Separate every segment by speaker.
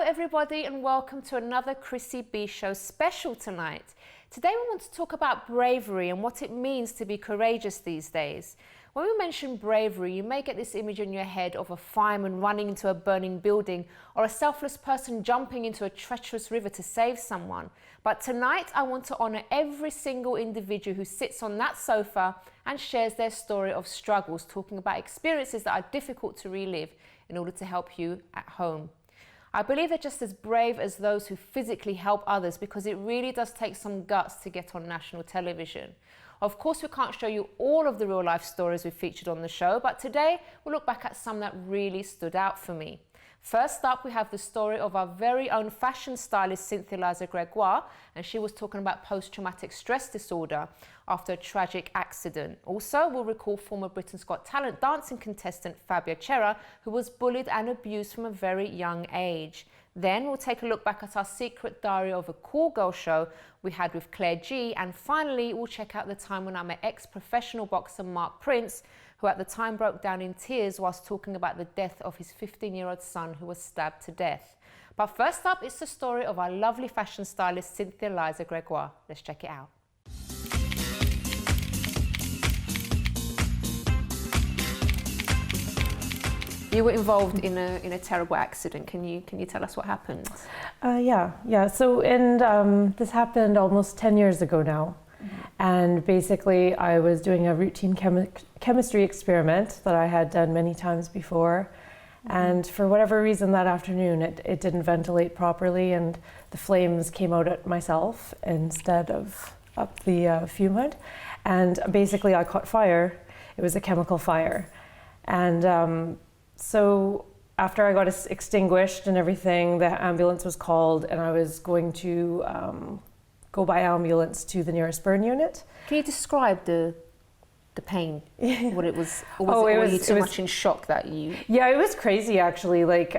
Speaker 1: everybody, and welcome to another Chrissy B Show Special tonight. Today we want to talk about bravery and what it means to be courageous these days. When we mention bravery, you may get this image in your head of a fireman running into a burning building or a selfless person jumping into a treacherous river to save someone. But tonight I want to honour every single individual who sits on that sofa and shares their story of struggles, talking about experiences that are difficult to relive in order to help you at home. I believe they're just as brave as those who physically help others, because it really does take some guts to get on national television. Of course, we can't show you all of the real life stories we've featured on the show, but today we'll look back at some that really stood out for me. First up, we have the story of our very own fashion stylist, Cynthia Liza Gregoire, and she was talking about post-traumatic stress disorder after a tragic accident. Also, we'll recall former Britain's Got Talent dancing contestant Fabia Chera, who was bullied and abused from a very young age. Then we'll take a look back at our secret diary of a cool girl show we had with Claire G. And finally, we'll check out the time when I met ex-professional boxer Mark Prince, who at the time broke down in tears whilst talking about the death of his 15-year-old son who was stabbed to death. But first up, it's the story of our lovely fashion stylist Cynthia Liza Gregoire. Let's check it out. You were involved in a terrible accident. Can you tell us what happened?
Speaker 2: Yeah. So this happened almost 10 years ago now. And basically I was doing a routine chemistry experiment that I had done many times before. And for whatever reason that afternoon, it didn't ventilate properly, and the flames came out at myself instead of up the fume hood. And basically I caught fire. It was a chemical fire. And so after I got extinguished and everything, the ambulance was called, and I was going to go by ambulance to the nearest burn unit.
Speaker 1: Can you describe the pain? What it was? Or were you too much in shock that you?
Speaker 2: Yeah, it was crazy actually. Like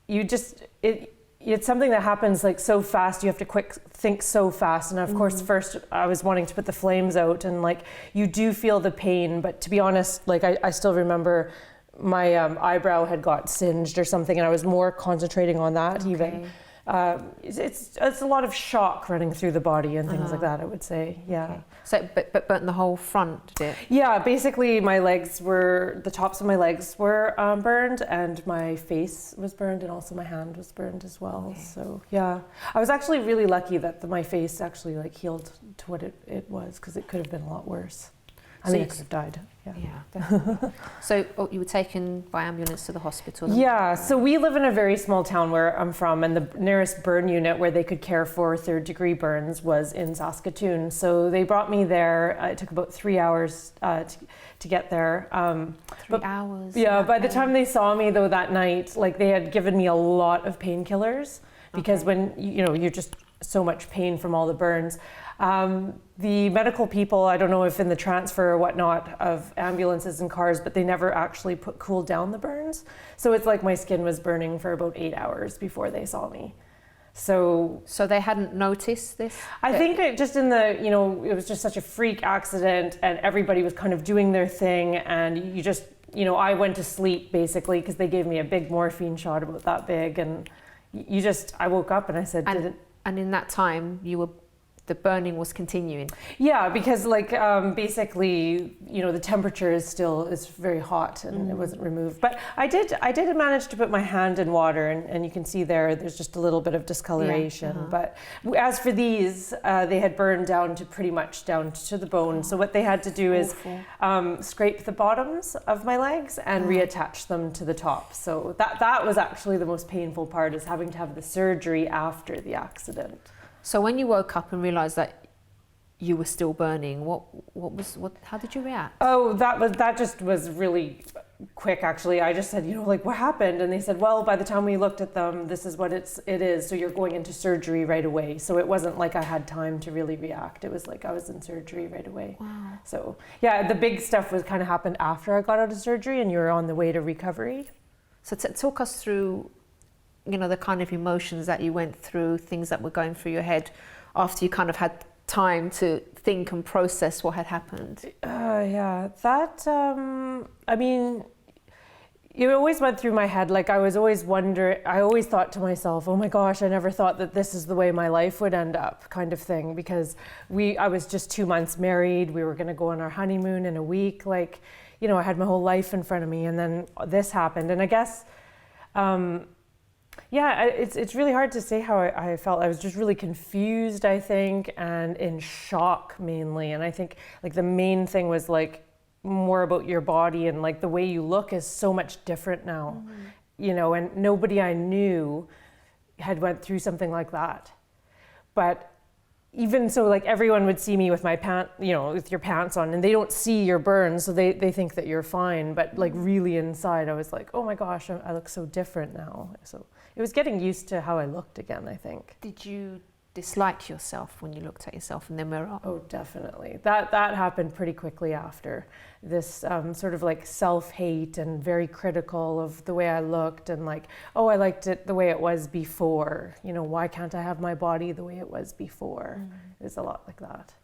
Speaker 2: it's something that happens like so fast. You have to think so fast. And of course, first I was wanting to put the flames out, and like you do feel the pain. But to be honest, like I still remember my eyebrow had got singed or something, and I was more concentrating on that. Okay. Even. It's a lot of shock running through the body and things like that, I would say. Yeah.
Speaker 1: Okay. So, but burnt the whole front, did it?
Speaker 2: Yeah, basically the tops of my legs were burned, and my face was burned, and also my hand was burned as well. Okay. So yeah, I was actually really lucky that my face actually like healed to what it was, because it could have been a lot worse. I mean, I could have died.
Speaker 1: Yeah. So you were taken by ambulance to the hospital?
Speaker 2: Yeah, so we live in a very small town where I'm from, and the nearest burn unit where they could care for third-degree burns was in Saskatoon. So they brought me there. It took about 3 hours to get there.
Speaker 1: 3 hours?
Speaker 2: Yeah, by the time they saw me, though, that night, like they had given me a lot of painkillers, because when, you're just so much pain from all the burns. The medical people, I don't know if in the transfer or whatnot of ambulances and cars, but they never actually cooled down the burns. So it's like my skin was burning for about 8 hours before they saw me. So
Speaker 1: they hadn't noticed this?
Speaker 2: I think it just it was just such a freak accident, and everybody was kind of doing their thing, and you just, I went to sleep basically, because they gave me a big morphine shot about that big, and I woke up and I said,
Speaker 1: And in that time, the burning was continuing?
Speaker 2: Yeah, because like basically, the temperature is very hot, and it wasn't removed. But I did manage to put my hand in water, and you can see there's just a little bit of discoloration. Yeah. But as for these, they had burned down to the bone. So what they had to do is scrape the bottoms of my legs and reattach them to the top. So that was actually the most painful part, is having to have the surgery after the accident.
Speaker 1: So when you woke up and realized that you were still burning, how did you react?
Speaker 2: Oh, that just was really quick actually. I just said, what happened? And they said, well, by the time we looked at them, this is what it is. So you're going into surgery right away. So it wasn't like I had time to really react. It was like I was in surgery right away.
Speaker 1: Wow.
Speaker 2: So yeah, the big stuff was kind of happened after I got out of surgery, and you were on the way to recovery.
Speaker 1: So talk us through the kind of emotions that you went through, things that were going through your head after you kind of had time to think and process what had happened.
Speaker 2: Yeah, that, I mean, it always went through my head. Like I always thought to myself, oh my gosh, I never thought that this is the way my life would end up, kind of thing, because I was just 2 months married. We were going to go on our honeymoon in a week. Like, you know, I had my whole life in front of me, and then this happened. And I guess, it's really hard to say how I felt. I was just really confused, I think, and in shock mainly. And I think like the main thing was like more about your body, and like the way you look is so much different now, you know, and nobody I knew had went through something like that. But even so, like everyone would see me with my with your pants on, and they don't see your burns, so they think that you're fine. But like really inside, I was like, oh my gosh, I look so different now. So it was getting used to how I looked again, I think.
Speaker 1: Did you dislike yourself when you looked at yourself in the mirror?
Speaker 2: Oh, definitely. That happened pretty quickly after this sort of like self-hate and very critical of the way I looked, and like, oh, I liked it the way it was before. You know, why can't I have my body the way it was before? It's a lot like that.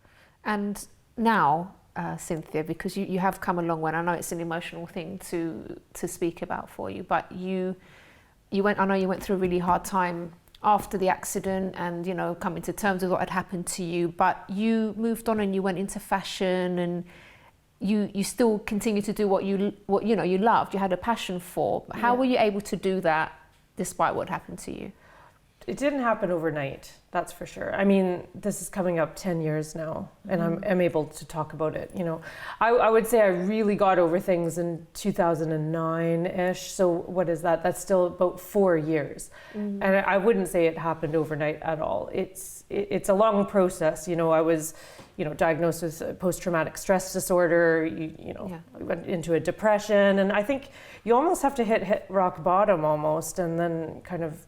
Speaker 2: And
Speaker 1: now, Cynthia, because you have come a long way, and I know it's an emotional thing to speak about for you, but I know you went through a really hard time after the accident, and, you know, coming to terms with what had happened to you, but you moved on and you went into fashion, and you still continue to do what you loved, you had a passion for. How were you able to do that despite what happened to you?
Speaker 2: It didn't happen overnight, that's for sure. I mean, this is coming up 10 years now, and I'm able to talk about it. You know, I would say I really got over things in 2009-ish. So what is that? That's still about 4 years. And I wouldn't say it happened overnight at all. It's a long process. You know, I was, diagnosed with post-traumatic stress disorder. I went into a depression, and I think you almost have to hit rock bottom almost, and then kind of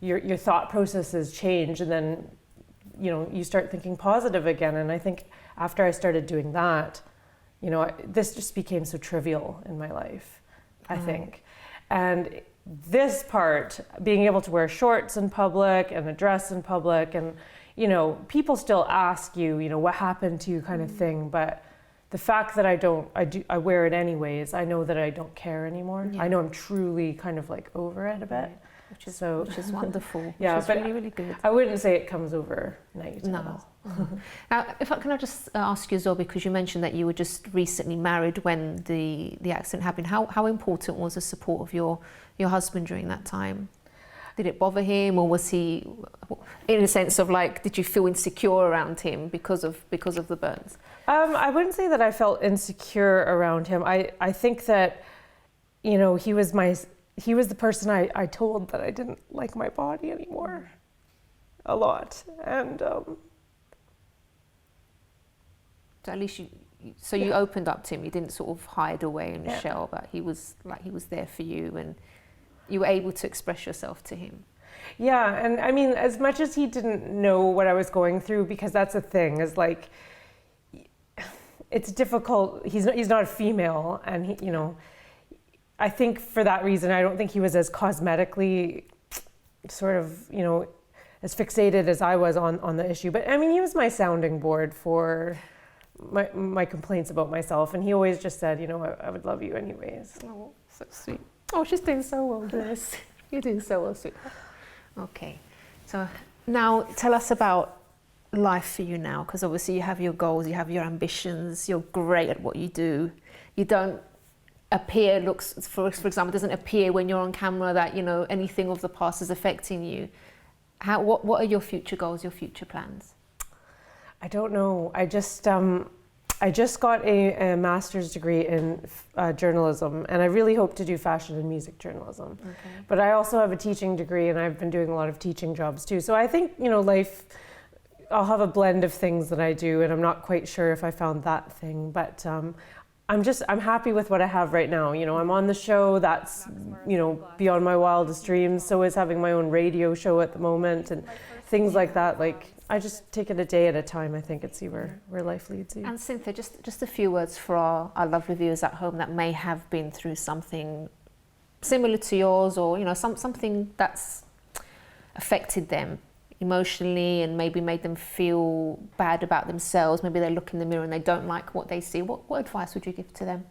Speaker 2: your thought processes change, and then you start thinking positive again. And I think after I started doing that, this just became so trivial in my life, I think. And this part, being able to wear shorts in public and a dress in public, and people still ask you, what happened to you, kind of thing. But the fact that I wear it anyways, I know that I don't care anymore. I know I'm truly kind of like over it a bit. Which is wonderful. Yeah, which is really, really good. I wouldn't say it comes overnight. No.
Speaker 1: Now, can I just ask you as well, because you mentioned that you were just recently married when the accident happened. How important was the support of your husband during that time? Did it bother him, or was he, in a sense of like, did you feel insecure around him because of the burns?
Speaker 2: I wouldn't say that I felt insecure around him. I think that, he was the person I told that I didn't like my body anymore a lot. And
Speaker 1: so at least you opened up to him. You didn't sort of hide away in a shell, but he was there for you, and you were able to express yourself to him.
Speaker 2: Yeah, and I mean, as much as he didn't know what I was going through, because that's the thing, is like, it's difficult. He's not a female, and he, I think for that reason, I don't think he was as cosmetically sort of, as fixated as I was on the issue. But I mean, he was my sounding board for my complaints about myself. And he always just said, I would love you anyways.
Speaker 1: Oh, so sweet. Oh, she's doing so well, Bliss. You're doing so well, sweet. Okay. So now tell us about life for you now, because obviously you have your goals, you have your ambitions, you're great at what you do. You don't appear, for example, doesn't appear when you're on camera that anything of the past is affecting you. What are your future goals, your future plans?
Speaker 2: I don't know. I just got a master's degree in journalism, and I really hope to do fashion and music journalism. Okay. But I also have a teaching degree, and I've been doing a lot of teaching jobs too. So I think life, I'll have a blend of things that I do, and I'm not quite sure if I found that thing, but I'm happy with what I have right now. I'm on the show that's, beyond my wildest dreams. So is having my own radio show at the moment, and things like that. Like, I just take it a day at a time, I think, and see where life leads you.
Speaker 1: And Cynthia, just a few words for our lovely viewers at home that may have been through something similar to yours, or, something that's affected them emotionally and maybe made them feel bad about themselves. Maybe they look in the mirror and they don't like what they see. What advice would you give to them?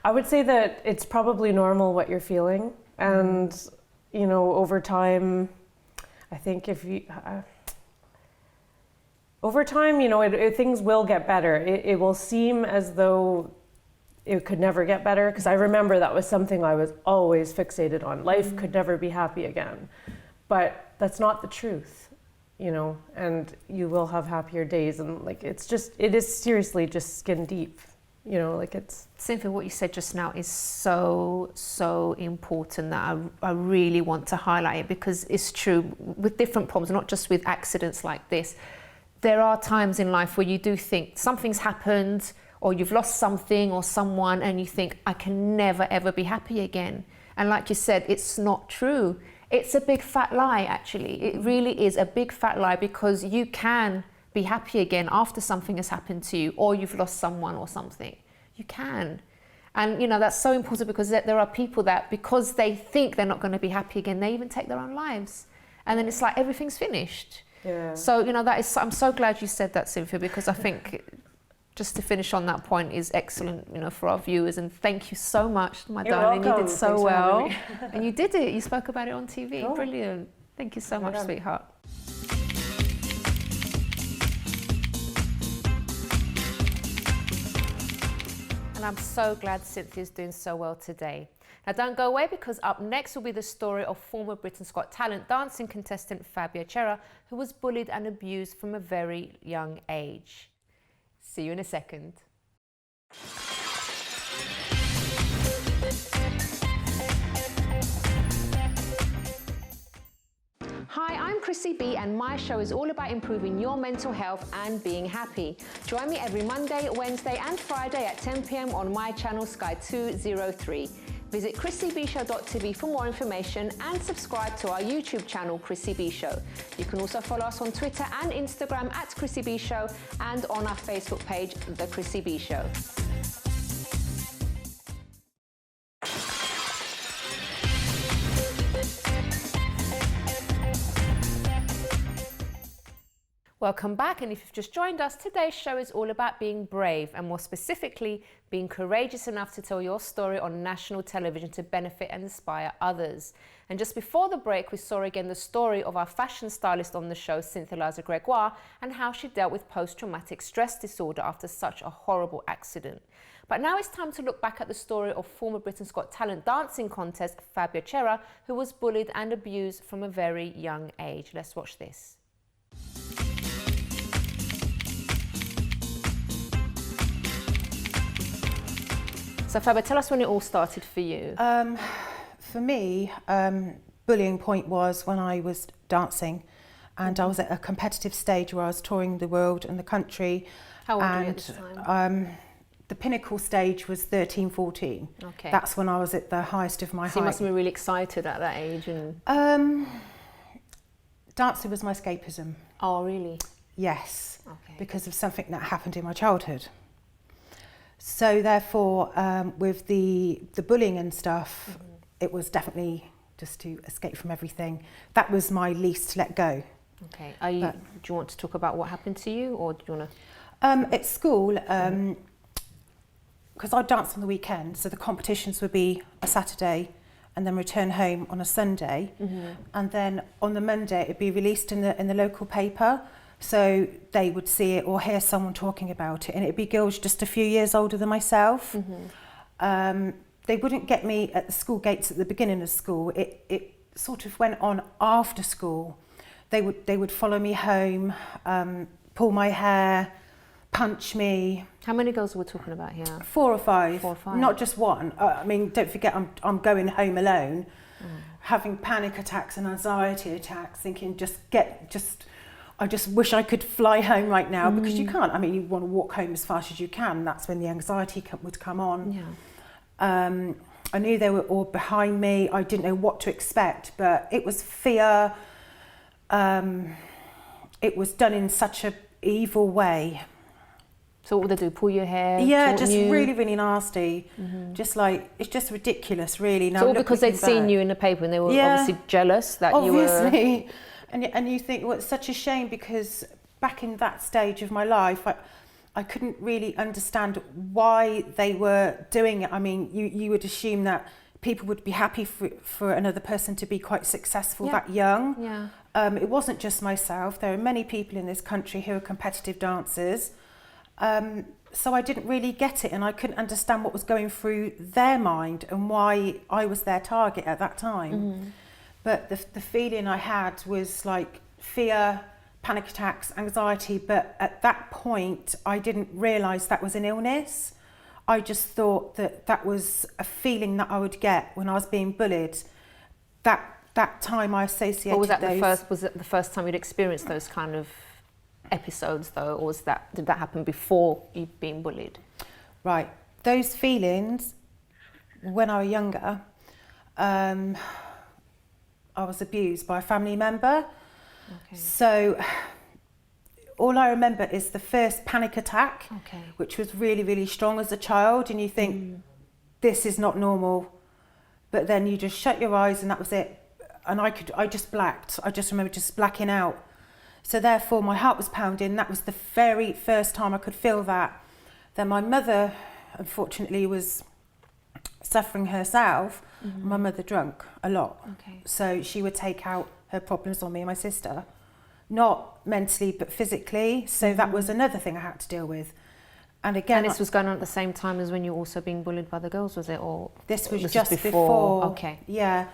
Speaker 2: I would say that it's probably normal what you're feeling, and you know, over time, I think if you over time, you know, things will get better. It will seem as though it could never get better, because I remember that was something I was always fixated on. Life could never be happy again, but that's not the truth, you know. And you will have happier days, and like it is seriously just skin deep. You know, like it's...
Speaker 1: Cynthia, what you said just now is so important that I really want to highlight it, because it's true with different problems, not just with accidents like this. There are times in life where you do think something's happened, or you've lost something or someone, and you think, I can never ever be happy again. And like you said, it's not true. It's a big fat lie, actually. It really is a big fat lie, because you can be happy again after something has happened to you, or you've lost someone or something. You can. And you know, that's so important, because there are people that, because they think they're not going to be happy again, they even take their own lives. And then it's like everything's finished.
Speaker 2: Yeah.
Speaker 1: So, you know, I'm so glad you said that, Cynthia, because I think just to finish on that point is excellent, you know, for our viewers. And thank you so much, my darling.
Speaker 2: Welcome.
Speaker 1: You did so
Speaker 2: Thanks
Speaker 1: well. And you did it. You spoke about it on TV.
Speaker 2: Cool.
Speaker 1: Brilliant. Thank you so much, sweetheart. And I'm so glad Cynthia's doing so well today. Now don't go away, because up next will be the story of former Britain's Got Talent dancing contestant Fabio Cerra, who was bullied and abused from a very young age. See you in a second. Hi, I'm Chrissy B, and my show is all about improving your mental health and being happy. Join me every Monday, Wednesday and Friday at 10 p.m. on my channel Sky 203. Visit chrissybshow.tv for more information, and subscribe to our YouTube channel, Chrissy B Show. You can also follow us on Twitter and Instagram at Chrissy B Show, and on our Facebook page, The Chrissy B Show. Welcome back, and if you've just joined us, today's show is all about being brave, and more specifically, being courageous enough to tell your story on national television to benefit and inspire others. And just before the break, we saw again the story of our fashion stylist on the show, Cynthia Gregoire, and how she dealt with post-traumatic stress disorder after such a horrible accident. But now it's time to look back at the story of former Britain's Got Talent dancing contest, Fabio Cerra, who was bullied and abused from a very young age. Let's watch this. So Fabio, tell us when it all started for you.
Speaker 3: For me, bullying point was when I was dancing, and I was at a competitive stage where I was touring the world and the country.
Speaker 1: How old were you at this time?
Speaker 3: The pinnacle stage was 13, 14.
Speaker 1: Okay.
Speaker 3: That's when I was at the highest of my height.
Speaker 1: So you must have been really excited at that age. And
Speaker 3: dancing was my escapism.
Speaker 1: Oh, really?
Speaker 3: Yes,
Speaker 1: Okay.
Speaker 3: because of something that happened in my childhood. So therefore, with the bullying and stuff, it was definitely just to escape from everything. That was my least let go.
Speaker 1: Okay. Do you want to talk about what happened to you, or do you want to?
Speaker 3: At school, because I danced on the weekend, so the competitions would be a Saturday and then return home on a Sunday. And then on the Monday, it'd be released in the local paper. So they would see it or hear someone talking about it, and it'd be girls just a few years older than myself. They wouldn't get me at the school gates at the beginning of school. It sort of went on after school. They would follow me home, pull my hair, punch me.
Speaker 1: How many girls are we talking about here?
Speaker 3: 4 or 5.
Speaker 1: 4 or 5.
Speaker 3: Not just one. I mean, don't forget, I'm going home alone, having panic attacks and anxiety attacks, thinking I just wish I could fly home right now, because you can't. I mean, you want to walk home as fast as you can. That's when the anxiety would come on.
Speaker 1: Yeah.
Speaker 3: I knew they were all behind me. I didn't know what to expect, but it was fear. It was done in such an evil way.
Speaker 1: So what would they do? Pull your hair?
Speaker 3: Yeah, just really, really nasty. Just like, it's just ridiculous, really. Now,
Speaker 1: so all because they'd seen you in the paper, and they were obviously jealous that you were...
Speaker 3: Obviously. And you think, well, it's such a shame, because back in that stage of my life, I couldn't really understand why they were doing it. I mean, you would assume that people would be happy for another person to be quite successful that young.
Speaker 1: Yeah.
Speaker 3: It wasn't just myself. There are many people in this country who are competitive dancers. So I didn't really get it, and I couldn't understand what was going through their mind and why I was their target at that time. But the feeling I had was like fear, panic attacks, anxiety. But at that point, I didn't realise that was an illness. I just thought that was a feeling that I would get when I was being bullied. That time I associated.
Speaker 1: Or was that
Speaker 3: those.
Speaker 1: was it the first time you'd experienced those kind of episodes though, or did that happen before you'd been bullied?
Speaker 3: Right, those feelings when I was younger, I was abused by a family member.
Speaker 1: Okay.
Speaker 3: So all I remember is the first panic attack,
Speaker 1: Okay.
Speaker 3: which was really, really strong as a child, and you think, this is not normal. But then you just shut your eyes and that was it. And I just blacked. I just remember just blacking out. So therefore my heart was pounding. That was the very first time I could feel that. Then my mother, unfortunately, was suffering herself. My mother drank a lot.
Speaker 1: Okay.
Speaker 3: So she would take out her problems on me and my sister. Not mentally, but physically. So that was another thing I had to deal with. And again,
Speaker 1: And this was going on at the same time as when you were also being bullied by the girls, was it? Or
Speaker 3: this was just before.
Speaker 1: Okay.
Speaker 3: Yeah.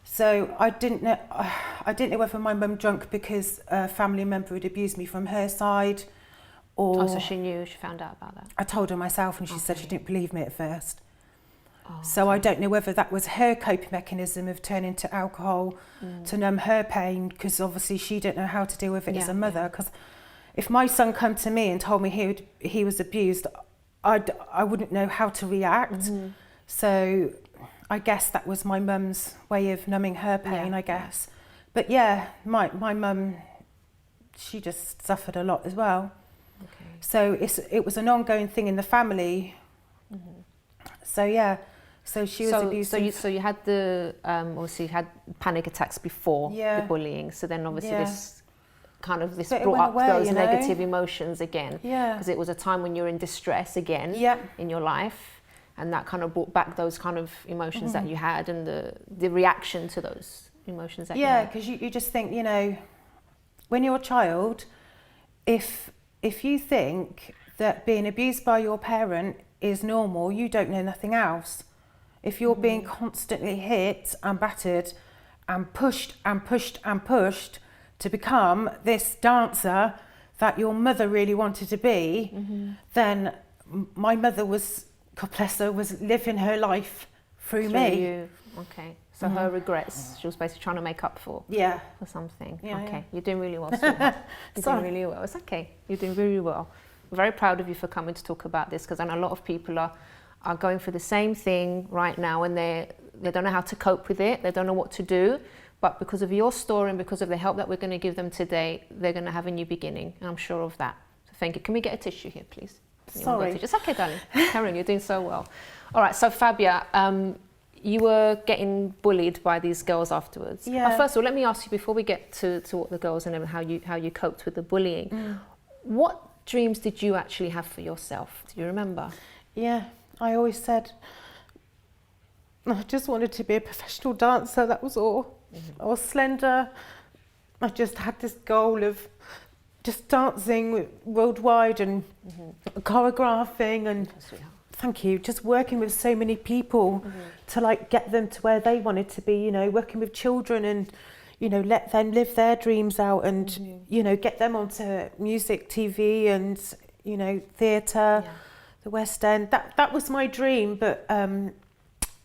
Speaker 3: So I didn't know whether my mum drank because a family member had abused me from her side, or
Speaker 1: so she knew, she found out about that.
Speaker 3: I told her myself, and she said she
Speaker 1: Okay.
Speaker 3: didn't believe me at first.
Speaker 1: Oh,
Speaker 3: So I don't know whether that was her coping mechanism of turning to alcohol to numb her pain, because obviously she didn't know how to deal with it as a mother. Because if my son come to me and told me he was abused, I wouldn't know how to react. So I guess that was my mum's way of numbing her pain, I guess. But yeah, my mum, she just suffered a lot as well.
Speaker 1: Okay.
Speaker 3: So it was an ongoing thing in the family. So yeah, so she was abusive.
Speaker 1: So you had the obviously you had panic attacks before the bullying. So then obviously this
Speaker 3: But it
Speaker 1: brought
Speaker 3: went
Speaker 1: up
Speaker 3: away,
Speaker 1: those
Speaker 3: you know?
Speaker 1: negative emotions again.
Speaker 3: Yeah.
Speaker 1: Because it was a time when you're in distress again in your life, and that kind of brought back those kind of emotions that you had and the reaction to those emotions that you had.
Speaker 3: Because you just think, you know, when you're a child, if you think that being abused by your parent is normal, you don't know nothing else. If you're being constantly hit and battered and pushed and pushed and pushed to become this dancer that your mother really wanted to be, then my mother was, God bless her, was living her life through me.
Speaker 1: You. Okay. So her regrets, she was basically trying to make up for something. Okay. You're doing really well, sweetheart. You're doing really well. It's okay. You're doing really well. I'm very proud of you for coming to talk about this, because I know a lot of people are going through the same thing right now, and they don't know how to cope with it. They don't know what to do. But because of your story and because of the help that we're going to give them today, they're going to have a new beginning. I'm sure of that. So thank you. Can we get a tissue here, please?
Speaker 3: Sorry.
Speaker 1: It's okay, darling. Karen, you're doing so well. All right. So Fabia, you were getting bullied by these girls afterwards.
Speaker 3: Yeah.
Speaker 1: First of all, let me ask you, before we get to what the girls and how you coped with the bullying, what dreams did you actually have for yourself? Do you remember?
Speaker 3: Yeah, I always said I just wanted to be a professional dancer, that was all. I was slender. I just had this goal of just dancing worldwide and choreographing and thank you, just working with so many people to like get them to where they wanted to be, you know, working with children and, you know, let them live their dreams out and, you know, get them onto music, TV and, you know, theatre, the West End. That was my dream, but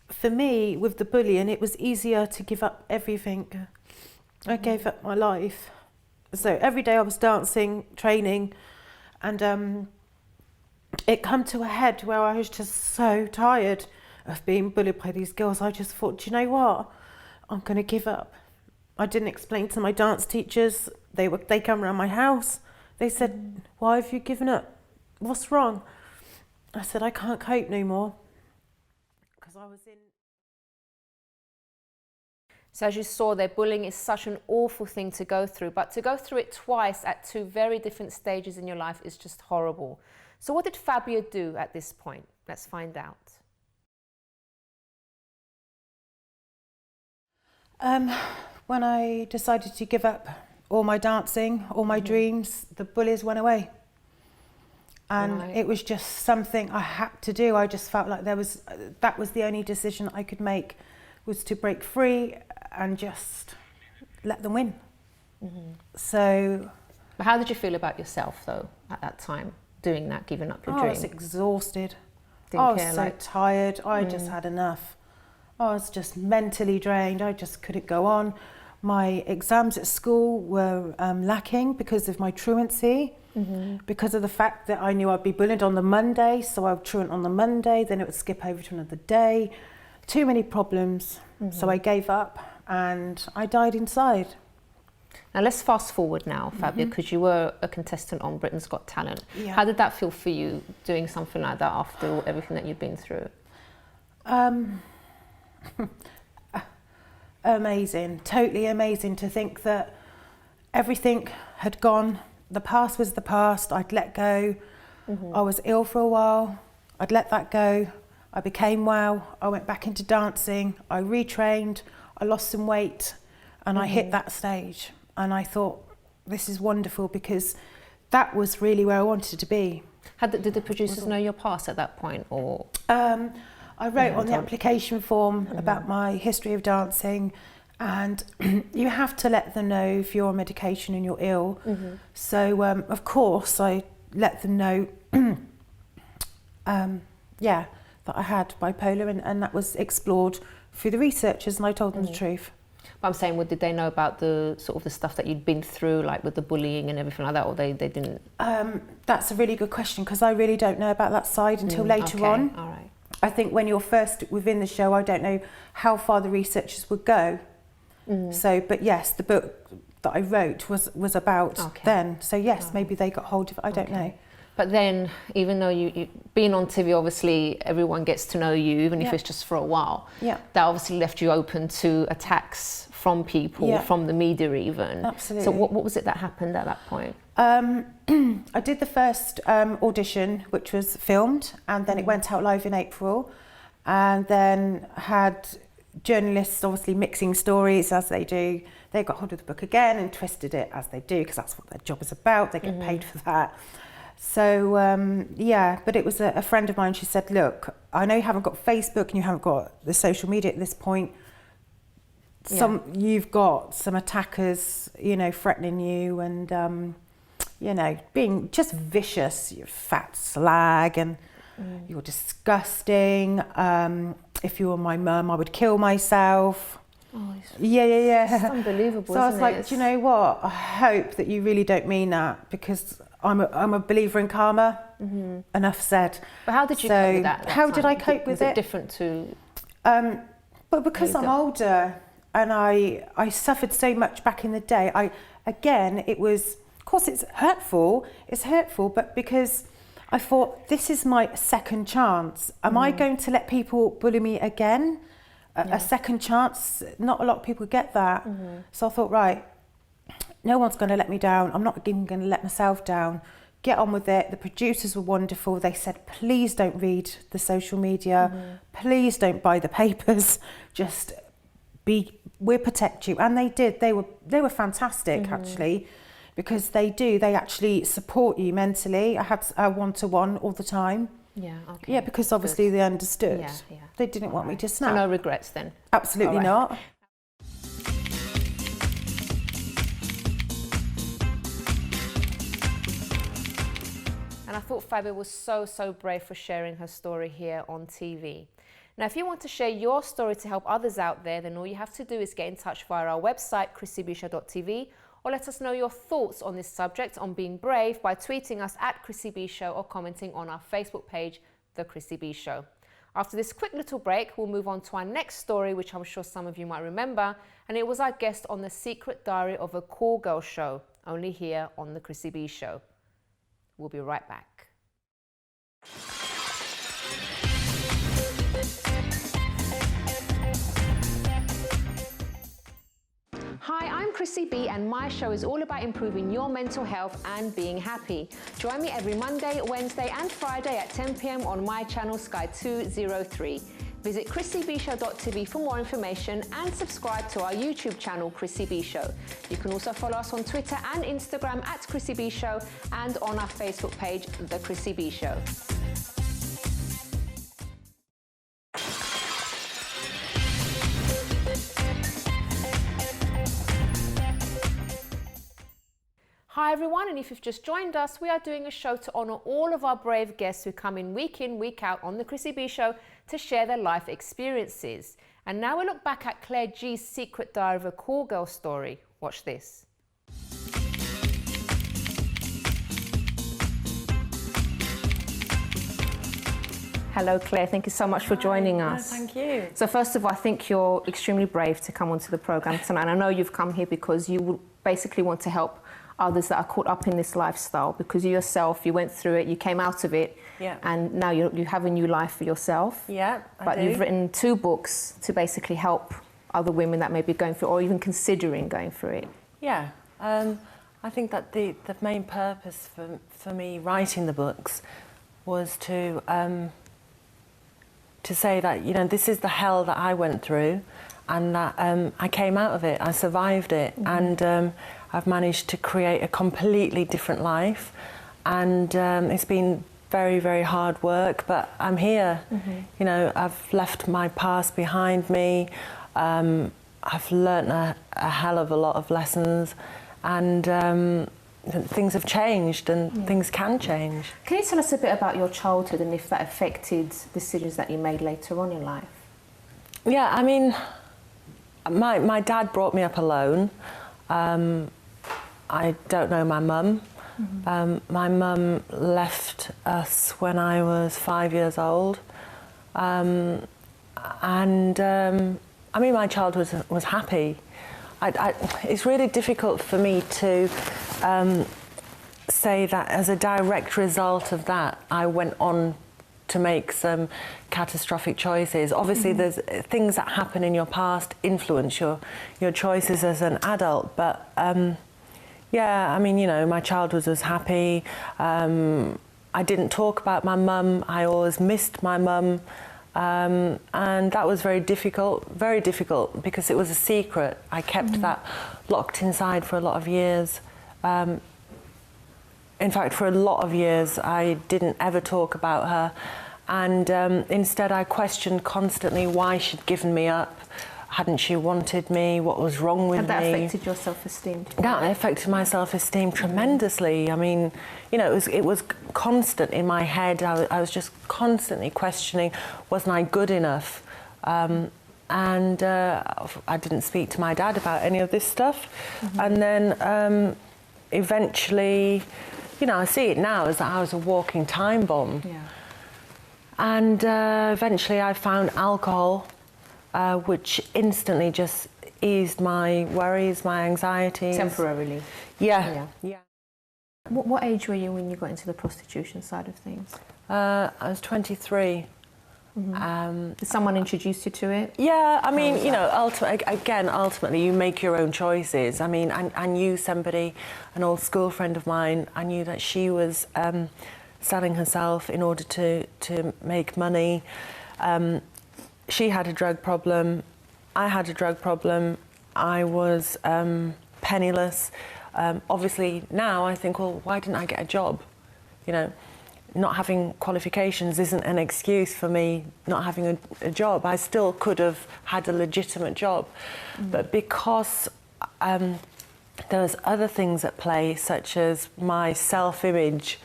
Speaker 3: for me, with the bullying, it was easier to give up everything. I gave up my life. So every day I was dancing, training, and it come to a head where I was just so tired of being bullied by these girls. I just thought, do you know what? I'm going to give up. I didn't explain to my dance teachers. They come around my house. They said, why have you given up? What's wrong? I said, I can't cope no more. Because I was in...
Speaker 1: So as you saw there, bullying is such an awful thing to go through, but to go through it twice at two very different stages in your life is just horrible. So what did Fabio do at this point? Let's find out.
Speaker 3: When I decided to give up all my dancing, all my dreams, the bullies went away. And it was just something I had to do. I just felt like that was the only decision I could make, was to break free and just let them win. So...
Speaker 1: But how did you feel about yourself though at that time, doing that, giving up your dream?
Speaker 3: I was exhausted.
Speaker 1: Didn't
Speaker 3: I was
Speaker 1: care,
Speaker 3: so tired. I just had enough. I was just mentally drained. I just couldn't go on. My exams at school were lacking because of my truancy, because of the fact that I knew I'd be bullied on the Monday, so I would truant on the Monday, then it would skip over to another day. Too many problems. So I gave up and I died inside.
Speaker 1: Now let's fast forward now, Fabio, because you were a contestant on Britain's Got Talent.
Speaker 3: Yeah.
Speaker 1: How did that feel for you, doing something like that after everything that you've been through?
Speaker 3: Amazing, totally amazing to think that everything had gone. The past was the past. I'd let go. I was ill for a while. I'd let that go. I became well. I went back into dancing. I retrained. I lost some weight and I hit that stage. And I thought, this is wonderful, because that was really where I wanted to be.
Speaker 1: Did the producers know your past at that point, or?
Speaker 3: I wrote on the application form about my history of dancing, and you have to let them know if you're on medication and you're ill. So of course I let them know that I had bipolar, and that was explored through the researchers, and I told them the truth.
Speaker 1: But I'm saying, did they know about the sort of the stuff that you'd been through, like with the bullying and everything like that, or they didn't?
Speaker 3: That's a really good question, because I really don't know about that side until later on.
Speaker 1: All right.
Speaker 3: I think when you're first within the show, I don't know how far the researchers would go. So, but yes, the book that I wrote was about then. So yes, maybe they got hold of it. I don't know.
Speaker 1: But then, even though you being on TV, obviously everyone gets to know you, even if it's just for a while.
Speaker 3: Yeah.
Speaker 1: That obviously left you open to attacks from people, from the media even.
Speaker 3: Absolutely.
Speaker 1: So what was it that happened at that point?
Speaker 3: I did the first audition, which was filmed, and then it went out live in April, and then had journalists obviously mixing stories as they do. They got hold of the book again and twisted it, as they do, because that's what their job is about. They get paid for that. So but it was a friend of mine. She said, look, I know you haven't got Facebook and you haven't got the social media at this point. You've got some attackers, threatening you, and being just vicious. You fat slag, and you're disgusting. If you were my mum, I would kill myself.
Speaker 1: Oh,
Speaker 3: It's
Speaker 1: unbelievable.
Speaker 3: So I was like, do you know what? I hope that you really don't mean that, because I'm a believer in karma. Enough said.
Speaker 1: But how did you cope with that?
Speaker 3: How did I cope with it?
Speaker 1: Was it different to?
Speaker 3: But because I'm older and I suffered so much back in the day, it was, of course it's hurtful, but because I thought, this is my second chance. Am I going to let people bully me again? A second chance? Not a lot of people get that. So I thought, right, no one's going to let me down. I'm not even going to let myself down. Get on with it. The producers were wonderful. They said, please don't read the social media. Please don't buy the papers. Just we'll protect you. And they did. They were fantastic, actually, because they actually support you mentally. I had a one-to-one all the time.
Speaker 1: Yeah, okay.
Speaker 3: Yeah, because obviously they understood.
Speaker 1: Yeah.
Speaker 3: They didn't want me to snap.
Speaker 1: So no regrets then?
Speaker 3: Absolutely not.
Speaker 1: And I thought Fabio was so brave for sharing her story here on TV. Now, if you want to share your story to help others out there, then all you have to do is get in touch via our website, chrissybshow.tv, or let us know your thoughts on this subject on being brave by tweeting us at Chrissy B Show or commenting on our Facebook page, The Chrissy B Show. After this quick little break, we'll move on to our next story, which I'm sure some of you might remember, and it was our guest on the Secret Diary of a Call Girl show, only here on The Chrissy B Show. We'll be right back. Chrissy B, and my show is all about improving your mental health and being happy. Join me every Monday, Wednesday and Friday at 10 p.m. on my channel Sky 203. Visit chrissybshow.tv for more information and subscribe to our YouTube channel, Chrissy B Show. You can also follow us on Twitter and Instagram at Chrissy B Show and on our Facebook page, The Chrissy B Show. Hi everyone, and if you've just joined us, we are doing a show to honour all of our brave guests who come in, week out on the Chrissy B Show to share their life experiences. And now we look back at Claire G's secret diary of a call girl story. Watch this. Hello Claire, thank you so much for joining us.
Speaker 4: Thank you.
Speaker 1: So first of all, I think you're extremely brave to come onto the programme tonight. And I know you've come here because you basically want to help others that are caught up in this lifestyle, because you yourself, you went through it, you came out of it, and now you have a new life for yourself.
Speaker 4: Yeah,
Speaker 1: But you've written 2 books to basically help other women that may be going through or even considering going through it.
Speaker 4: Yeah, I think that the main purpose for me writing the books was to say that, you know, this is the hell that I went through, and that I came out of it, I survived it, and I've managed to create a completely different life, and it's been very, very hard work, but I'm here. You know, I've left my past behind me. I've learnt a hell of a lot of lessons, and things have changed, and things can change.
Speaker 1: Can you tell us a bit about your childhood and if that affected decisions that you made later on in life?
Speaker 4: Yeah, I mean, my dad brought me up alone. I don't know my mum. My mum left us when I was 5 years old. I mean, my childhood was happy. It's really difficult for me to say that as a direct result of that, I went on to make some catastrophic choices. Obviously, there's things that happen in your past influence your choices as an adult, but yeah, I mean, you know, my childhood was happy. I didn't talk about my mum. I always missed my mum. And that was very difficult, because it was a secret. I kept that locked inside for a lot of years. In fact, for a lot of years, I didn't ever talk about her. And instead, I questioned constantly why she'd given me up. Hadn't she wanted me? What was wrong with me?
Speaker 1: Had that affected your self-esteem?
Speaker 4: That affected my self-esteem tremendously. I mean, you know, it was constant in my head. I was just constantly questioning, wasn't I good enough? And I didn't speak to my dad about any of this stuff. And then eventually, you know, I see it now as that I was a walking time bomb.
Speaker 1: Yeah.
Speaker 4: And eventually I found alcohol, which instantly just eased my worries, my anxieties.
Speaker 1: Temporarily?
Speaker 4: Yeah.
Speaker 1: What age were you when you got into the prostitution side of things?
Speaker 4: I was 23.
Speaker 1: Did someone introduce you to it?
Speaker 4: Yeah, I mean, you know, ultimately you make your own choices. I mean, I knew somebody, an old school friend of mine, I knew that she was selling herself in order to make money. She had a drug problem, I had a drug problem, I was penniless. Obviously now I think, well, why didn't I get a job? You know, not having qualifications isn't an excuse for me not having a job. I still could have had a legitimate job. But because there was other things at play, such as my self-image,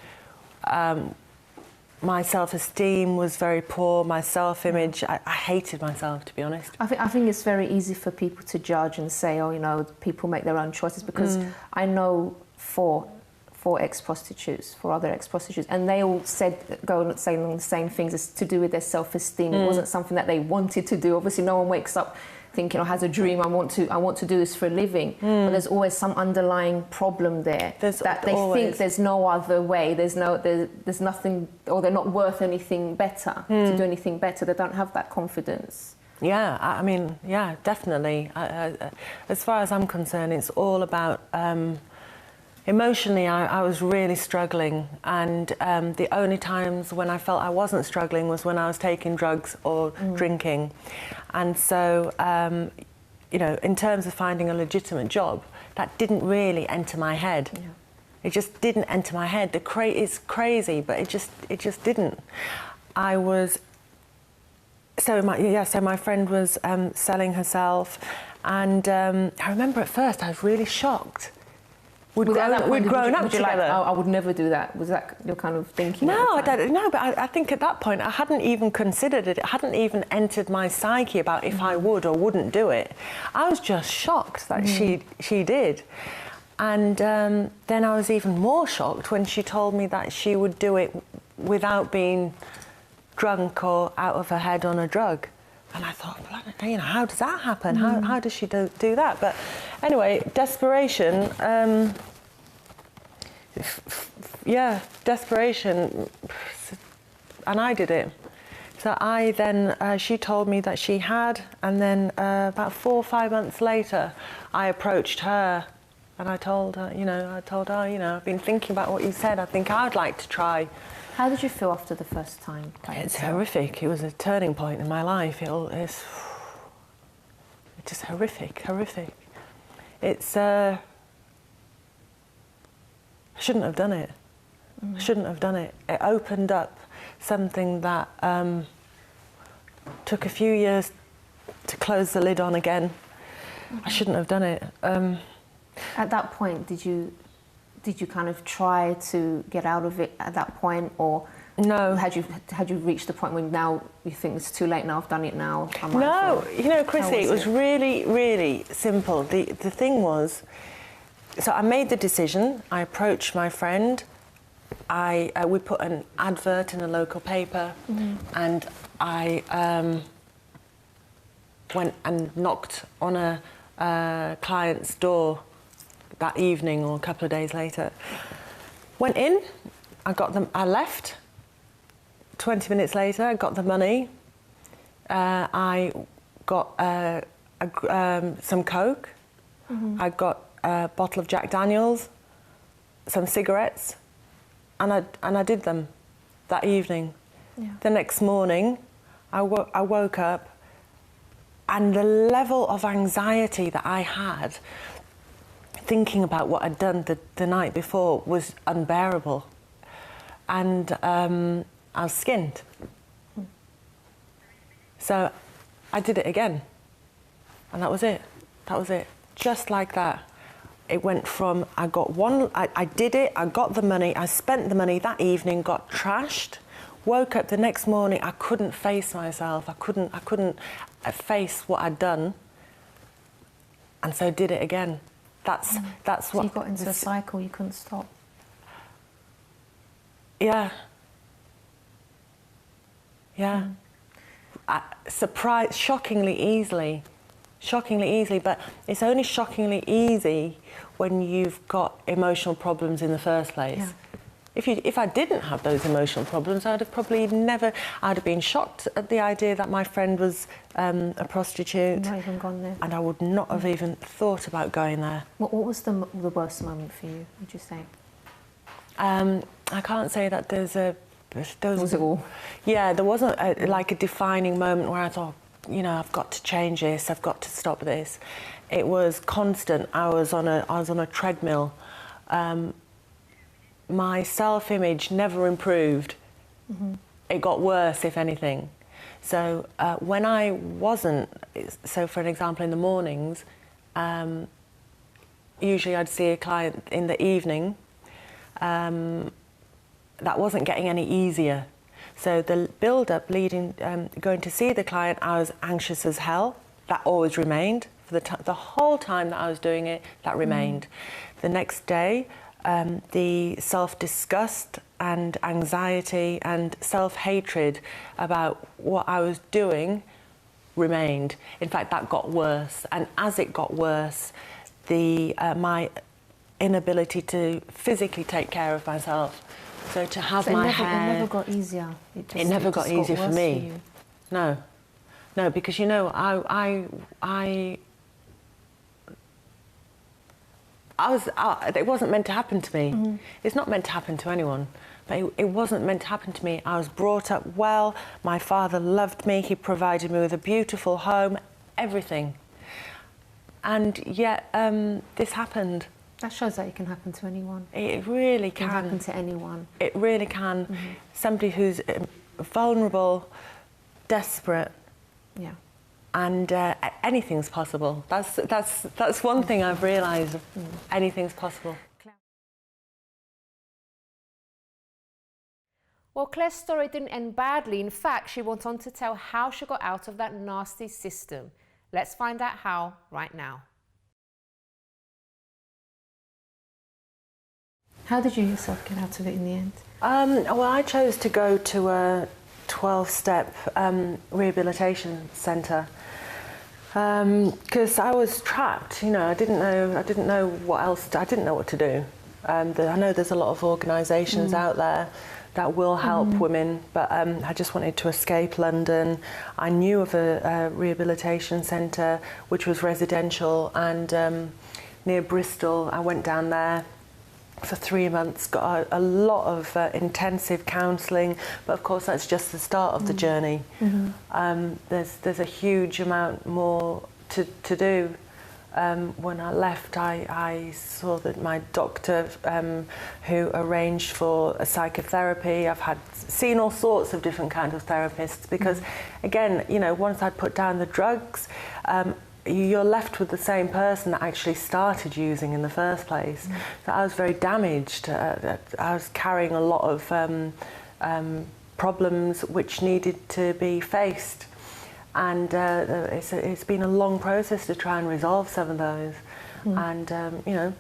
Speaker 4: my self-esteem was very poor, my self-image, I hated myself, to be honest.
Speaker 1: I think it's very easy for people to judge and say, oh, you know, people make their own choices, because I know four ex-prostitutes, 4 other ex-prostitutes, and they all saying the same things as to do with their self-esteem. It wasn't something that they wanted to do. Obviously, no one wakes up thinking or has a dream, I want to do this for a living. But there's always some underlying problem there. They think there's no other way. There's nothing, or they're not worth anything better to do anything better. They don't have that confidence.
Speaker 4: Yeah, I mean, yeah, definitely. As far as I'm concerned, it's all about emotionally. I was really struggling, and the only times when I felt I wasn't struggling was when I was taking drugs or drinking. And so, you know, in terms of finding a legitimate job, that didn't really enter my head. Yeah. It just didn't enter my head. It's crazy, but it just didn't. I was. So my friend was selling herself, and I remember at first I was really shocked. We'd grown up together.
Speaker 1: Like, I would never do that. Was that your kind of thinking?
Speaker 4: No, but I think at that point I hadn't even considered it. It hadn't even entered my psyche about if I would or wouldn't do it. I was just shocked that she did. And then I was even more shocked when she told me that she would do it without being drunk or out of her head on a drug. And I thought, well, you know, how does that happen? How does she do that? But anyway, desperation, desperation, and I did it. So I then, she told me that she had, and then about 4 or 5 months later, I approached her, and I told her, I've been thinking about what you said. I think I'd like to try.
Speaker 1: How did you feel after the first time?
Speaker 4: It's horrific. It was a turning point in my life. It's just horrific. It's, I shouldn't have done it. I shouldn't have done it. It opened up something that took a few years to close the lid on again. I shouldn't have done it.
Speaker 1: At that point, did you kind of try to get out of it at that point, or
Speaker 4: no?
Speaker 1: Had you reached the point where now you think it's too late now? I've done it now.
Speaker 4: No, you know, Chrissy, it was really, really simple. The thing was, so I made the decision. I approached my friend. We put an advert in a local paper, and I went and knocked on a client's door that evening or a couple of days later. Went in, I left. 20 minutes later, I got the money. I got some Coke. I got a bottle of Jack Daniels, some cigarettes, and I did them that evening. Yeah. The next morning, I woke up, and the level of anxiety that I had thinking about what I'd done the night before was unbearable, and I was skinned. So I did it again, and that was it. Just like that. It went from I did it, I got the money, I spent the money that evening, got trashed, woke up the next morning, I couldn't face myself, I couldn't face what I'd done, and so did it again. That's what...
Speaker 1: So you got into a cycle, you couldn't stop.
Speaker 4: Yeah. Shockingly easily, but it's only shockingly easy when you've got emotional problems in the first place. Yeah. If I didn't have those emotional problems, I'd have been shocked at the idea that my friend was a prostitute.
Speaker 1: Not even gone there.
Speaker 4: And I would not have even thought about going there.
Speaker 1: What was the worst moment for you, would you say?
Speaker 4: I can't say that was
Speaker 1: it all?
Speaker 4: Yeah, there wasn't like a defining moment where I thought, I've got to change this, I've got to stop this. It was constant. I was on a treadmill. My self-image never improved. It got worse, if anything. So when I wasn't, so for an example, in the mornings, usually I'd see a client in the evening. That wasn't getting any easier. So the build-up leading, going to see the client, I was anxious as hell. That always remained. For the whole time that I was doing it, that remained. The next day, the self-disgust and anxiety and self-hatred about what I was doing remained. In fact, that got worse. And as it got worse, my inability to physically take care of myself, so to have my hair...
Speaker 1: It never got easier?
Speaker 4: It never got easier for me. No. No, because you know, it wasn't meant to happen to me.
Speaker 2: Mm-hmm.
Speaker 4: It's not meant to happen to anyone, but it wasn't meant to happen to me. I was brought up well. My father loved me. He provided me with a beautiful home, everything. And yet, this happened.
Speaker 1: That shows that it can happen to anyone.
Speaker 4: It really
Speaker 1: It can happen to anyone.
Speaker 4: It really can. Somebody who's vulnerable, desperate,
Speaker 1: Yeah.
Speaker 4: and anything's possible. That's one thing I've realised. Anything's possible.
Speaker 1: Well, Claire's story didn't end badly. In fact, she went on to tell how she got out of that nasty system. Let's find out how right now. How did you yourself get out of it in the end?
Speaker 4: Well, I chose to go to a 12-step rehabilitation centre because I was trapped. You know, I didn't know what else. I didn't know what to do. I know there's a lot of organisations out there that will help women, but I just wanted to escape London. I knew of a rehabilitation centre which was residential and near Bristol. I went down there for 3 months, got a lot of intensive counselling, but of course that's just the start of the journey. There's a huge amount more to do. When I left, I saw that my doctor, who arranged for a psychotherapy, I've seen all sorts of different kinds of therapists because, again, you know, once I'd put down the drugs, you're left with the same person that actually started using in the first place. So I was very damaged. I was carrying a lot of problems which needed to be faced. And it's been a long process to try and resolve some of those. And, you know,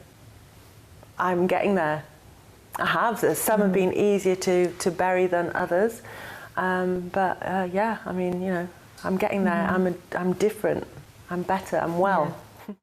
Speaker 4: I'm getting there. I have. Some have been easier to bury than others. But, yeah, I mean, you know, I'm getting there. I'm different. I'm better. I'm well.
Speaker 1: Yeah.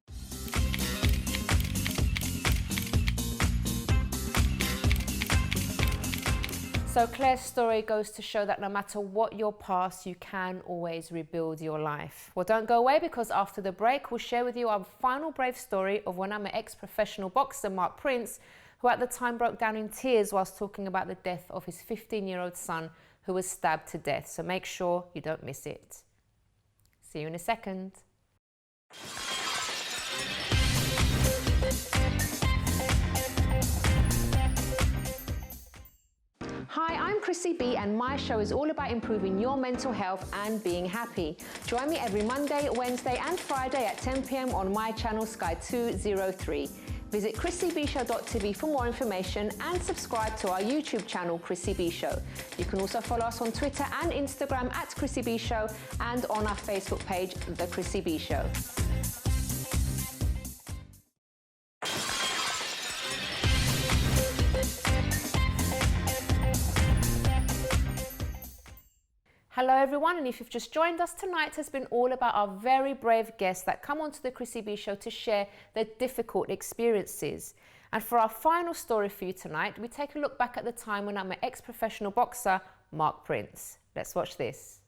Speaker 1: So Claire's story goes to show that no matter what your past, you can always rebuild your life. Well, don't go away, because after the break, we'll share with you our final brave story of one of my ex-professional boxer, Mark Prince, who at the time broke down in tears whilst talking about the death of his 15-year-old son who was stabbed to death. So make sure you don't miss it. See you in a second. Hi, I'm Chrissy B, and my show is all about improving your mental health and being happy. Join me every Monday, Wednesday and Friday at 10 p.m. on my channel Sky 203. Visit chrissybshow.tv for more information and subscribe to our YouTube channel, Chrissy B Show. You can also follow us on Twitter and Instagram at Chrissy B Show and on our Facebook page, The Chrissy B Show. Hello everyone, and if you've just joined us, tonight has been all about our very brave guests that come onto the Chrissy B Show to share their difficult experiences. And for our final story for you tonight, we take a look back at the time when I met ex-professional boxer Mark Prince. Let's watch this.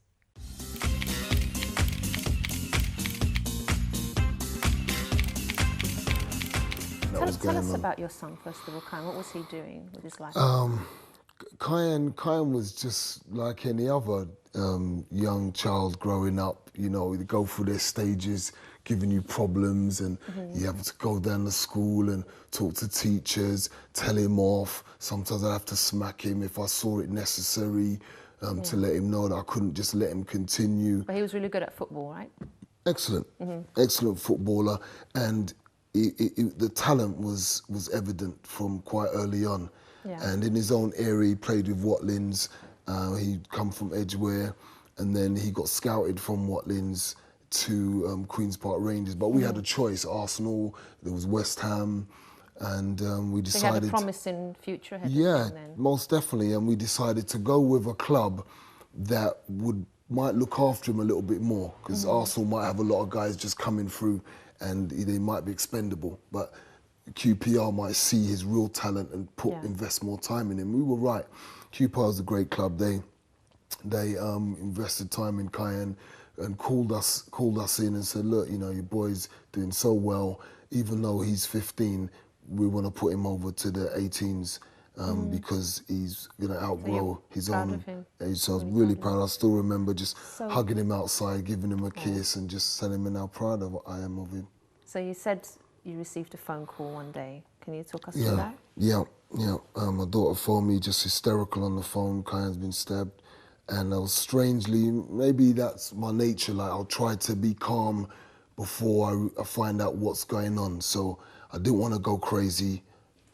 Speaker 1: Tell us about your son, first of all, Kyan. What was he doing with his life?
Speaker 5: Kyan was just like any other young child growing up. You know, they go through their stages, giving you problems, and you have to go down to school and talk to teachers, tell him off. Sometimes I'd have to smack him if I saw it necessary to let him know that I couldn't just let him continue.
Speaker 1: But he was really good at football, right?
Speaker 5: Excellent, excellent footballer, and the talent was evident from quite early on.
Speaker 1: Yeah.
Speaker 5: And in his own area, he played with Watlins. He'd come from Edgware, and then he got scouted from Watlins to Queen's Park Rangers. But we had a choice: Arsenal, there was West Ham, and we decided.
Speaker 1: So he had a promising future ahead of him then.
Speaker 5: Most definitely. And we decided to go with a club that might look after him a little bit more, because Arsenal might have a lot of guys just coming through, and they might be expendable. But QPR might see his real talent and invest more time in him. We were right. QPR is a great club. They invested time in Kyan, and called us in and said, look, you know, your boy's doing so well. Even though he's 15, we want to put him over to the 18s because he's going to outgrow his own age. So I was really proud. I still remember just hugging him outside, giving him a kiss, and just telling him how proud I am of him.
Speaker 1: So you said you received a phone call one day. Can you talk us through that?
Speaker 5: Yeah. My daughter phoned me, just hysterical on the phone. Kayan's been stabbed. And I was strangely, maybe that's my nature, like I'll try to be calm before I find out what's going on. So I didn't want to go crazy.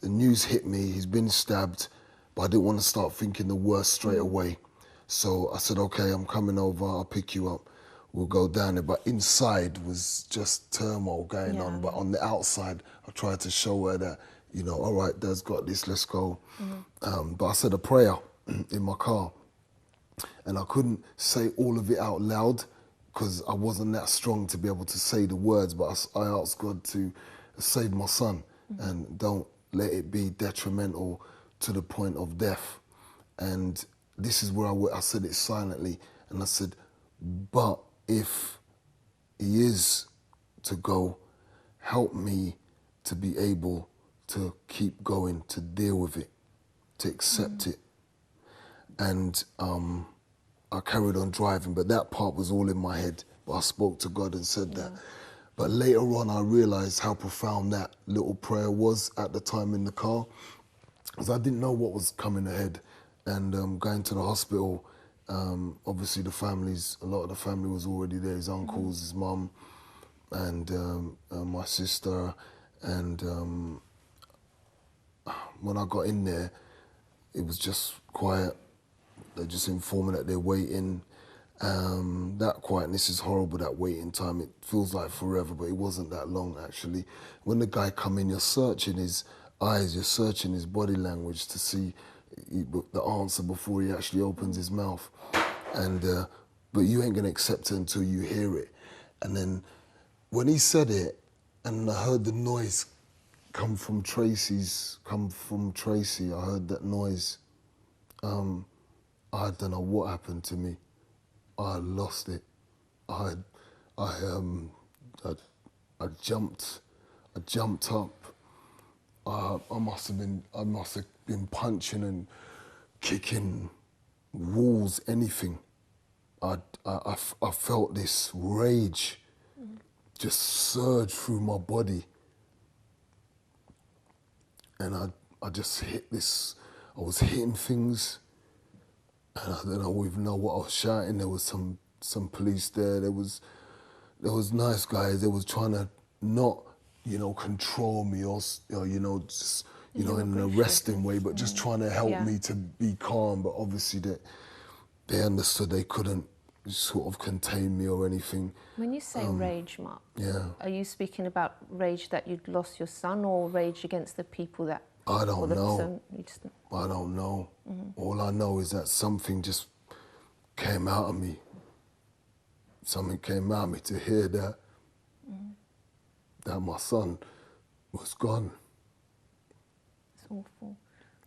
Speaker 5: The news hit me, he's been stabbed, but I didn't want to start thinking the worst straight away. So I said, okay, I'm coming over, I'll pick you up. We'll go down there. But inside was just turmoil going on. But on the outside, I tried to show her that, you know, all right, Dad's got this, let's go. But I said a prayer in my car. And I couldn't say all of it out loud because I wasn't that strong to be able to say the words, but I asked God to save my son and don't let it be detrimental to the point of death. And this is where I said it silently, and I said, but if he is to go, help me to be able to keep going, to deal with it, to accept it. And I carried on driving, but that part was all in my head. But I spoke to God and said that. But later on, I realized how profound that little prayer was at the time in the car, because I didn't know what was coming ahead. And going to the hospital, obviously a lot of the family was already there, his uncles, his mum, and my sister. And when I got in there, it was just quiet. They're just informing that they're waiting. That quietness is horrible, that waiting time. It feels like forever, but it wasn't that long, actually. When the guy come in, you're searching his eyes, you're searching his body language to see the answer before he actually opens his mouth. And but you ain't gonna accept it until you hear it. And then when he said it, and I heard the noise come from Tracy, I heard that noise. I don't know what happened to me. I lost it. I jumped up. I must have been punching and kicking walls, anything. I felt this rage just surge through my body, and I just hit this. I was hitting things. And I don't even know what I was shouting. There was some police there. There was nice guys. They was trying to not, control me or just, in an arresting way, but just trying to help me to be calm. But obviously they understood they couldn't sort of contain me or anything.
Speaker 1: When you say rage, Mark, are you speaking about rage that you'd lost your son, or rage against the people that?
Speaker 5: I don't know. I don't know. All I know is that something just came out of me. Something came out of me to hear that my son was gone.
Speaker 1: It's awful.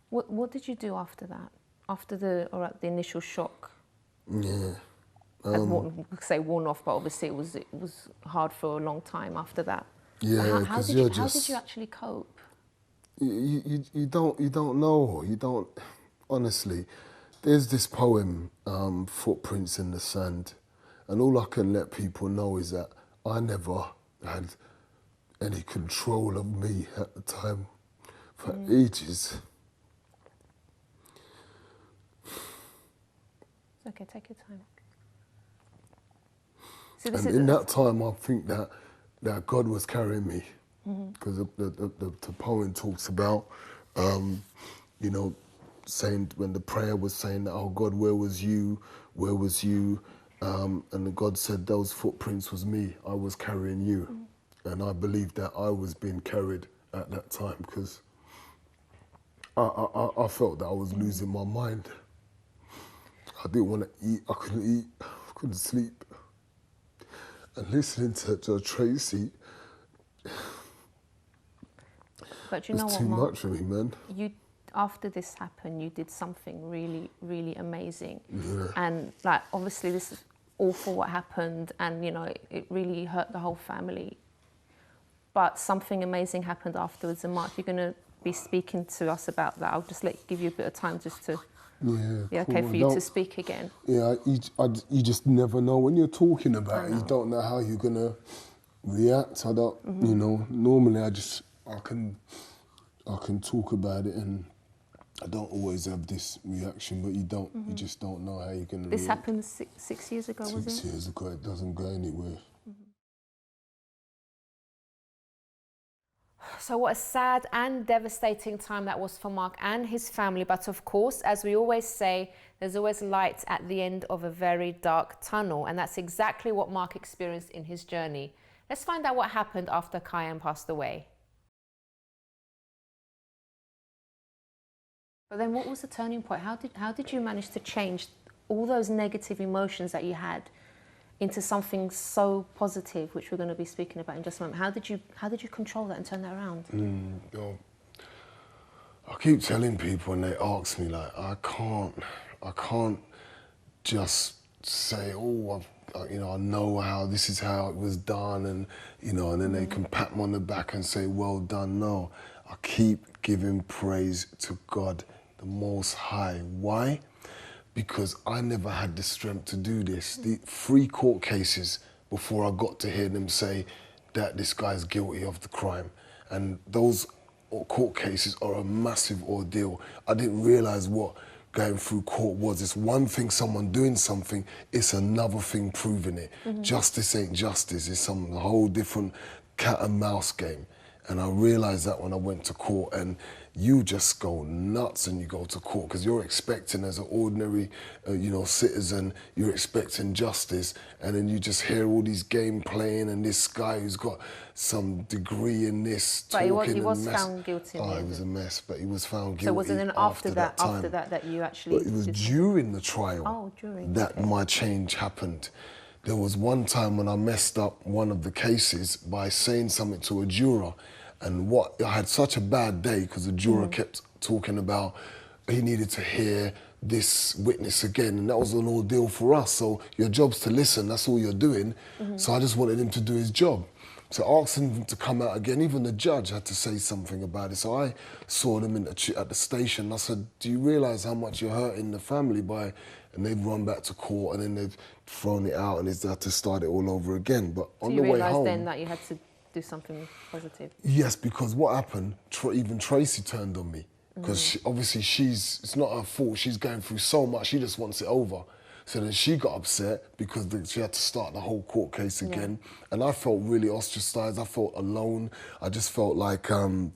Speaker 1: What did you do after that? After the initial shock?
Speaker 5: Yeah.
Speaker 1: We could say worn off, but obviously it was hard for a long time after that.
Speaker 5: Yeah,
Speaker 1: how did you actually cope?
Speaker 5: You don't know. You don't. Honestly, there's this poem, Footprints in the Sand, and all I can let people know is that I never had any control of me at the time for ages.
Speaker 1: It's okay, take your time.
Speaker 5: And in that time, I think that God was carrying me. Because the poem talks about, saying, when the prayer was saying that, oh God, where was you? Where was you? And God said, those footprints was me. I was carrying you. And I believed that I was being carried at that time, because I felt that I was losing my mind. I didn't want to eat. I couldn't eat. I couldn't sleep. And listening to Tracy,
Speaker 1: but you know what,
Speaker 5: too
Speaker 1: Mark?
Speaker 5: much for me, man.
Speaker 1: After this happened, you did something really, really amazing.
Speaker 5: Yeah.
Speaker 1: And obviously this awful what happened, and you know, it really hurt the whole family. But something amazing happened afterwards, and Mark, you're going to be speaking to us about that. I'll just give you a bit of time just to, okay, for you to speak again.
Speaker 5: Yeah, you just never know when you're talking about it. You don't know how you're going to react. I don't, you know, normally I can talk about it, and I don't always have this reaction, but you just don't know how you're going to react.
Speaker 1: This happened 6 years ago, was it?
Speaker 5: 6 years ago, it doesn't go anywhere.
Speaker 1: So what a sad and devastating time that was for Mark and his family. But of course, as we always say, there's always light at the end of a very dark tunnel. And that's exactly what Mark experienced in his journey. Let's find out what happened after Kyan passed away. But then what was the turning point? How did you manage to change all those negative emotions that you had into something so positive, which we're going to be speaking about in just a moment? How did you control that and turn that around?
Speaker 5: I keep telling people when they ask me, like, I can't just say, oh, you know, I know how this is how it was done, and you know, and then they can pat me on the back and say, well done. No, I keep giving praise to God, the Most High. Why? Because I never had the strength to do this. The 3 court cases before I got to hear them say that this guy's guilty of the crime. And those court cases are a massive ordeal. I didn't realize what going through court was. It's one thing someone doing something, it's another thing proving it. Justice ain't justice, it's a whole different cat and mouse game. And I realized that when I went to court, and you just go nuts when you go to court, because you're expecting, as an ordinary, you know, citizen, you're expecting justice, and then you just hear all these game playing, and this guy who's got some degree in this
Speaker 1: but
Speaker 5: talking
Speaker 1: he was found guilty.
Speaker 5: Oh, it was a mess, but he was found guilty.
Speaker 1: So was it then after that you actually?
Speaker 5: But it was during the trial.
Speaker 1: Oh, during.
Speaker 5: That my change happened. There was one time when I messed up one of the cases by saying something to a juror, and I had such a bad day because the juror kept talking about he needed to hear this witness again, and that was an ordeal for us. So your job's to listen, that's all you're doing. So I just wanted him to do his job. So asking him to come out again, even the judge had to say something about it. So I saw them at the station. I said, do you realise how much you're hurting the family by, and they've run back to court, and then they've thrown it out, and they had to start it all over again. But on the way home...
Speaker 1: So you realised then that you had to do something positive?
Speaker 5: Yes, because what happened, even Tracy turned on me. Because obviously it's not her fault, she's going through so much, she just wants it over. So then she got upset because she had to start the whole court case again. And I felt really ostracised, I felt alone. I just felt like there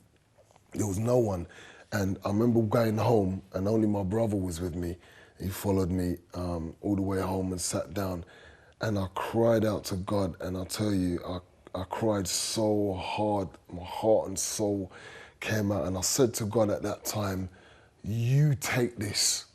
Speaker 5: was no one. And I remember going home and only my brother was with me. He followed me all the way home and sat down. And I cried out to God, and I tell you, I cried so hard, my heart and soul came out, and I said to God at that time, you take this.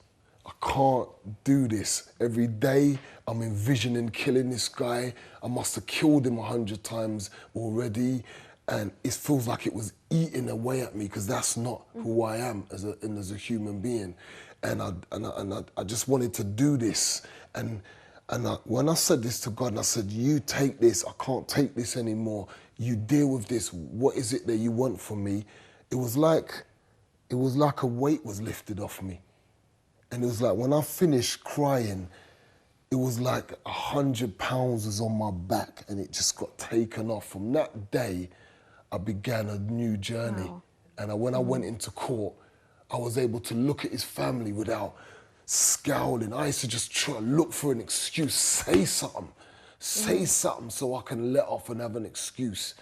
Speaker 5: I can't do this. Every day I'm envisioning killing this guy. I must have killed him 100 times already, and it feels like it was eating away at me, because that's not who I am as a human being. And I just wanted to do this. And when I said this to God, and I said, you take this, I can't take this anymore. You deal with this. What is it that you want from me? It was like a weight was lifted off me. And it was like when I finished crying, it was like 100 pounds was on my back, and it just got taken off. From that day, I began a new journey. Wow. And when I went into court, I was able to look at his family without scowling. I used to just try to look for an excuse, say something so I can let off and have an excuse.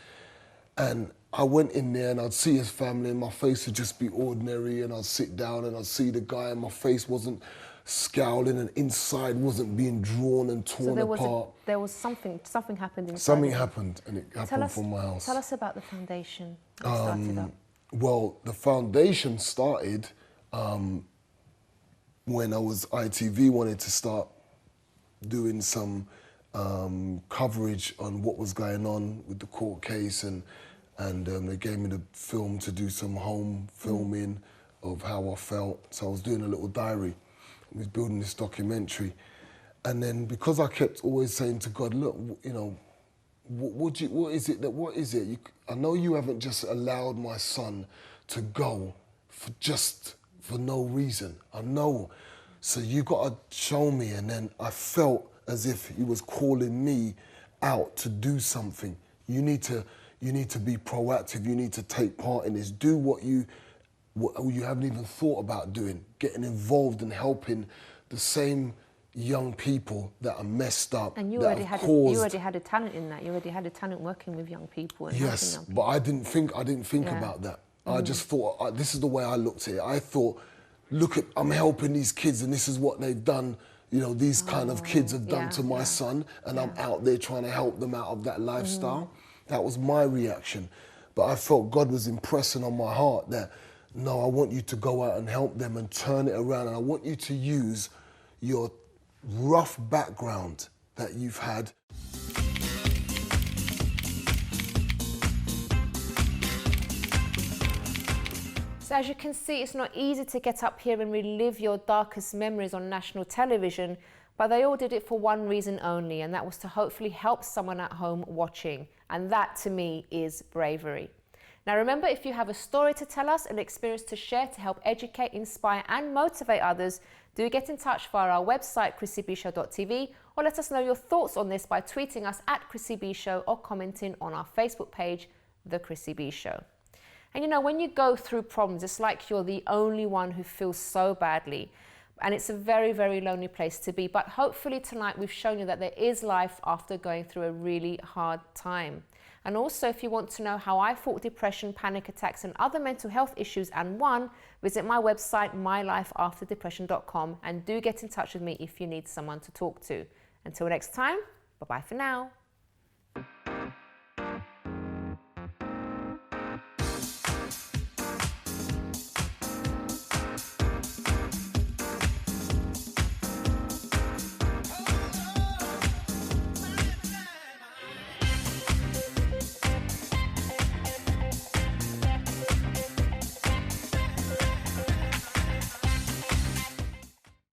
Speaker 5: And I went in there and I'd see his family, and my face would just be ordinary, and I'd sit down and I'd see the guy, and my face wasn't scowling, and inside wasn't being drawn and torn apart.
Speaker 1: There was something happened inside.
Speaker 5: Something happened, and it happened from my house.
Speaker 1: Tell us about the foundation that started up.
Speaker 5: Well, the foundation started when ITV wanted to start doing some coverage on what was going on with the court case, and they gave me the film to do some home filming of how I felt. So I was doing a little diary. I was building this documentary, And then because I kept always saying to God, look, you know, what is it? I know you haven't just allowed my son to go for no reason. I know. So you got to show me. And then I felt as if he was calling me out to do something. You need to be proactive. You need to take part in this. Do what you haven't even thought about doing. Getting involved and helping the same young people that are messed up.
Speaker 1: And you already had a talent in that. You already had a talent working with young people and
Speaker 5: yes,
Speaker 1: helping young people.
Speaker 5: but I didn't think about that. I just thought, this is the way I looked at it. I thought, I'm helping these kids and this is what they've done. You know, these kind of kids have done to my son, and I'm out there trying to help them out of that lifestyle. That was my reaction. But I felt God was impressing on my heart that, no, I want you to go out and help them and turn it around. And I want you to use your rough background that you've had.
Speaker 1: So as you can see, it's not easy to get up here and relive your darkest memories on national television, but they all did it for one reason only, and that was to hopefully help someone at home watching. And that, to me, is bravery. Now remember, if you have a story to tell us, an experience to share to help educate, inspire and motivate others, do get in touch via our website, chrissybshow.tv, or let us know your thoughts on this by tweeting us at Chrissy B Show or commenting on our Facebook page, The Chrissy B Show. And you know, when you go through problems, it's like you're the only one who feels so badly. And it's a very, very lonely place to be. But hopefully tonight we've shown you that there is life after going through a really hard time. And also, if you want to know how I fought depression, panic attacks and other mental health issues and won, visit my website, mylifeafterdepression.com, and do get in touch with me if you need someone to talk to. Until next time, bye-bye for now.